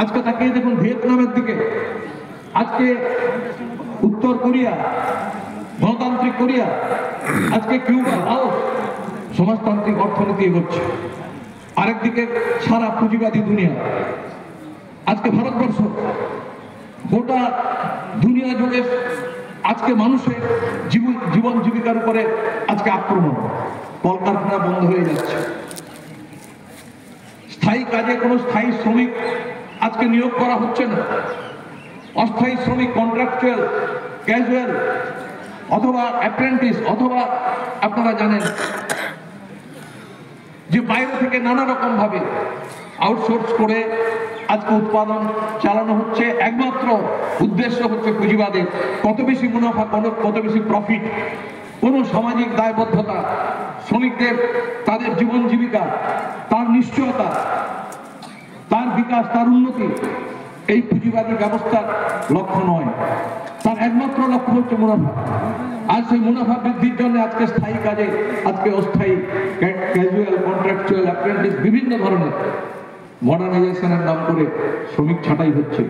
আজকে তাকিয়ে দেখুন ভিয়েতনামের দিকে, আজকে উত্তর কোরিয়া, গণতান্ত্রিক কোরিয়া, আজকে কিউবা, লাওস সমাজতান্ত্রিক অর্থনীতি এগোচ্ছে। আরেকদিকে সারা পুঁজিবাদী দুনিয়া। আজকে ভারতবর্ষ গোটা দুনিয়া জুড়ে আজকে মানুষের জীবন জীবিকার উপরে আজকে আক্রমণ, কলকারখানা বন্ধ হয়ে যাচ্ছে, স্থায়ী কাজে কোনো স্থায়ী শ্রমিক আজকে নিয়োগ করা হচ্ছে না, অস্থায়ী শ্রমিক, কন্ট্রাকচুয়াল, ক্যাজুয়াল অথবা অ্যাপ্রেন্টিস, অথবা আপনারা জানেন যে বাইরে থেকে নানা রকম ভাবে আউটসোর্স করে আজকে উৎপাদন চালানো হচ্ছে। একমাত্র উদ্দেশ্য হচ্ছে পুঁজিবাদের কত বেশি মুনাফা, কত বেশি প্রফিট, কোনো সামাজিক দায়বদ্ধতা, শ্রমিকদের তাদের জীবন জীবিকা, তার নিশ্চয়তা, তার বিকাশ, তার উন্নতি এই পুঁজিবাদী ব্যবস্থার লক্ষ্য নয়। তার একমাত্র লক্ষ্য হচ্ছে মুনাফা। আর সেই মুনাফা বৃদ্ধির জন্য আজকে স্থায়ী কাজে, আজকে অস্থায়ী, ক্যাজুয়াল, কন্ট্রাকচুয়াল, অ্যাপ্রেন্টিস বিভিন্ন ধরনের মডার্নাইজেশনের নাম করে শ্রমিক ছাঁটাই হচ্ছে।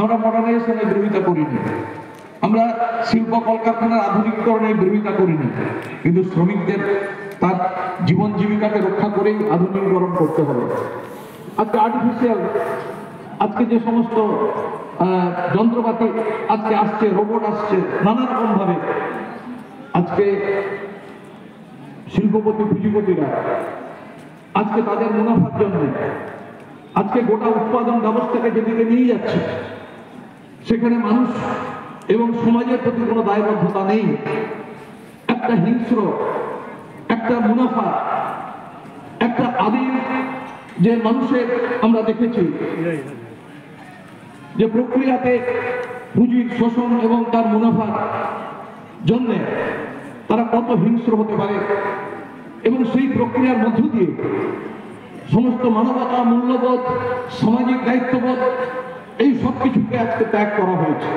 আমরা মডার্নাইজেশনের বিরোধিতা করিনি, আমরা শিল্প কলকারখানার আধুনিকীকরণের বিরোধিতা করিনি, কিন্তু শ্রমিকদের তার জীবন জীবিকাকে রক্ষা করেই আধুনিকীকরণ করতে হবে। আজকে আর্টিফিশিয়াল, আজকে যে সমস্ত যন্ত্রপাতি আজকে আসছে, রোবট আসছে, নানা রকম ভাবে আজকে শিল্পপতি, পুঁজিপতিরা আজকে তাদের মুনাফার জন্য আজকে গোটা উৎপাদন ব্যবস্থাকে যেদিকে নিয়ে যাচ্ছে, সেখানে মানুষ এবং সমাজের প্রতি কোনো দায়বদ্ধতা নেই। একটা হিংস্র, একটা মুনাফা, একটা আদিম যে মানুষের আমরা দেখেছি যে প্রক্রিয়াতে পুঁজির শোষণ এবং তার মুনাফার জন্য তারা কত হিংস্র হতে পারে, এবং সেই প্রক্রিয়ার মধ্য দিয়ে সমস্ত মানবতা, মূল্যবোধ, সামাজিক দায়িত্ববোধ এই সব কিছুকে আজকে ত্যাগ করা হয়েছে।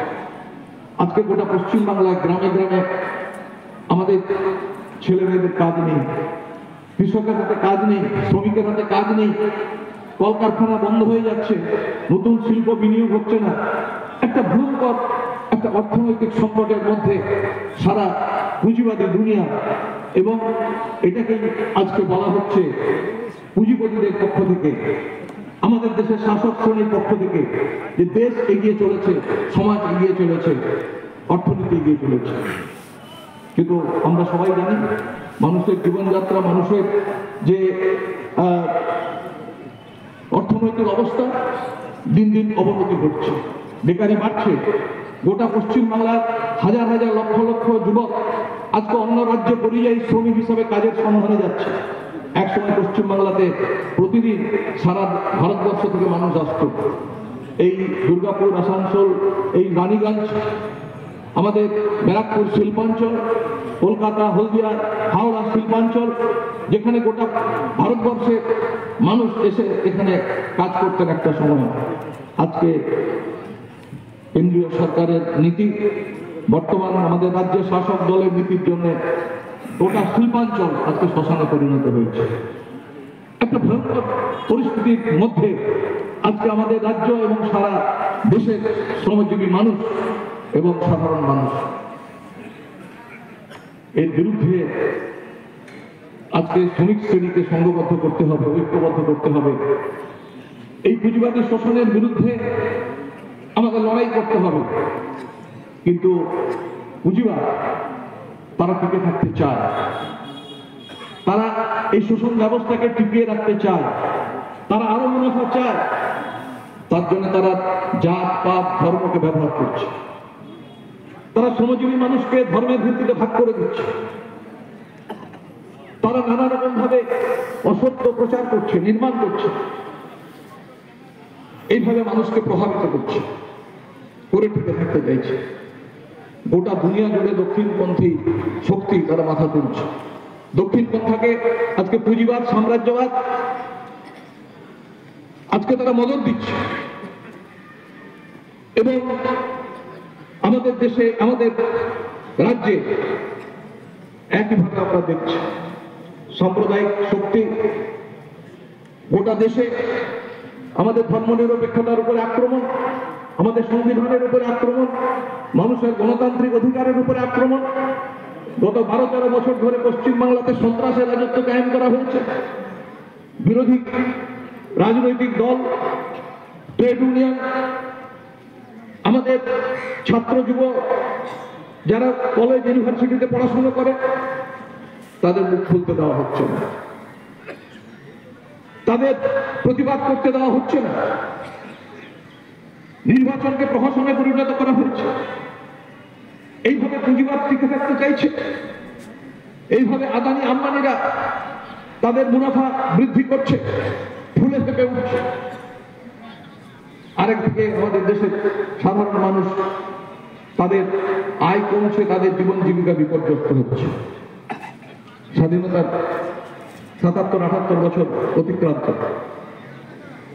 আজকে গোটা পশ্চিমবাংলায় গ্রামে গ্রামে আমাদের ছেলে মেয়েদের কাজ নেই, কৃষকের হাতে কাজ নেই, শ্রমিকের হাতে কাজ নেই, কলকারখানা বন্ধ হয়ে যাচ্ছে, নতুন শিল্প বিনিয়োগ হচ্ছে না। একটা ভয়ঙ্কর একটা অর্থনৈতিক সংকটের মধ্যে সারা পুঁজিবাদী দুনিয়া, এবং এটাকে আজকে বলা হচ্ছে পুঁজিপতিদের পক্ষ থেকে, আমাদের দেশের শাসক শ্রেণীর পক্ষ থেকে, যে দেশ এগিয়ে চলেছে, সমাজ এগিয়ে চলেছে, অর্থনীতি এগিয়ে চলেছে। কিন্তু আমরা সবাই জানি মানুষের জীবনযাত্রা, মানুষের যে অর্থনৈতিক অবস্থা দিন দিন অবনতি ঘটছে, বেকারি বাড়ছে। গোটা পশ্চিমবাংলার হাজার হাজার লক্ষ লক্ষ যুবক আজকে অন্য রাজ্যে পরিযায়ী শ্রমিক হিসাবে কাজের সন্ধানে যাচ্ছে। একসময় পশ্চিমবাংলাতে প্রতিদিন সারা ভারতবর্ষ থেকে মানুষ আসত। এই দুর্গাপুর, আসানসোল, এই রানীগঞ্জ, আমাদের ব্যারাকপুর শিল্পাঞ্চল, কলকাতা, হলদিয়া, হাওড়া শিল্পাঞ্চল, যেখানে গোটা ভারতবর্ষের মানুষ এসে এখানে কাজ করতেন একটা সময়। আজকে কেন্দ্রীয় সরকারের নীতি, বর্তমান আমাদের রাজ্যের শাসক দলের নীতির জন্য গোটা শিল্পাঞ্চল আজকে শ্মশানে পরিণত হয়েছে। একটা ভয়ঙ্কর পরিস্থিতির মধ্যে আজকে আমাদের রাজ্য এবং সারা দেশের শ্রমজীবী মানুষ এবং সাধারণ মানুষ, এর বিরুদ্ধে আজকে শ্রমিক শ্রেণীকে সংঘবদ্ধ করতে হবে, ঐক্যবদ্ধ করতে হবে। এই পুঁজিবাদী শোষণের বিরুদ্ধে আমাদের লড়াই করতে হবে। কিন্তু পুঁজিবাদ তারা টিকে থাকতে চায়, তারা এই শোষণ ব্যবস্থাকে টিকিয়ে রাখতে চায়, তারা আরো মুনাফা চায়। তার জন্য তারা জাত, পাত, ধর্মকে ব্যবহার করছে। তারা শ্রমজীবী মানুষকে ধর্মের ভিত্তিতে ভাগ করে দিচ্ছে। তারা নানা রকম ভাবে অসত্য প্রচার করছে, নির্মাণ করছে, এইভাবে মানুষকে প্রভাবিত করছে, করে টিকে থাকতে চাইছে। গোটা দুনিয়া জুড়ে দক্ষিণপন্থী শক্তি তারা মাথা তুলছে। দক্ষিণপন্থাকে আজকে পুঁজিবাদ, সাম্রাজ্যবাদ আজকে তারা মদত দিচ্ছে। এবং আমাদের দেশে, আমাদের রাজ্যে একইভাবে আমরা দেখছি সাম্প্রদায়িক শক্তি গোটা দেশে আমাদের ধর্মনিরপেক্ষতার উপরে আক্রমণ, আমাদের সংবিধানের উপরে আক্রমণ, মানুষের গণতান্ত্রিক অধিকারের উপরে আক্রমণ। গত 12-13 বছর ধরে পশ্চিমবাংলাতে সন্ত্রাসের রাজত্ব কায়েম করা হয়েছে। বিরোধী রাজনৈতিক দল, ট্রেড ইউনিয়ন, আমাদের ছাত্র যুব যারা কলেজ ইউনিভার্সিটিতে পড়াশোনা করে, তাদের মুখ খুলতে দেওয়া হচ্ছে না, তাদের প্রতিবাদ করতে দেওয়া হচ্ছে না। নির্বাচনকে প্রহসনে পরিণত করা হয়েছে। এইভাবে পুঁজিবাদ টিকে থাকতে চাইছে, এইভাবে আদানি আম্বানিরা তাদের মুনাফা বৃদ্ধি করছে, ফুলে ফেপে উঠছে। আরেকদিকে আমাদের দেশের সাধারণ মানুষ, তাদের আয় কমছে, তাদের জীবন জীবিকা বিপর্যস্ত হচ্ছে। স্বাধীনতার 77-78 বছর অতিক্রান্ত।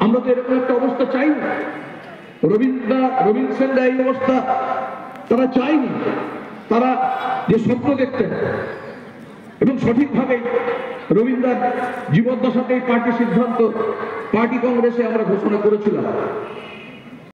আমরা তো এরকম একটা অবস্থা চাই না। রবীন্দ্র সেনরা এই অবস্থা তারা চায়নি। তারা যে স্বপ্ন দেখতেন এবং সঠিকভাবে রবীন্দ্র জীবদ্দশাতেই পার্টি সিদ্ধান্ত, পার্টি কংগ্রেসে আমরা ঘোষণা করেছিলাম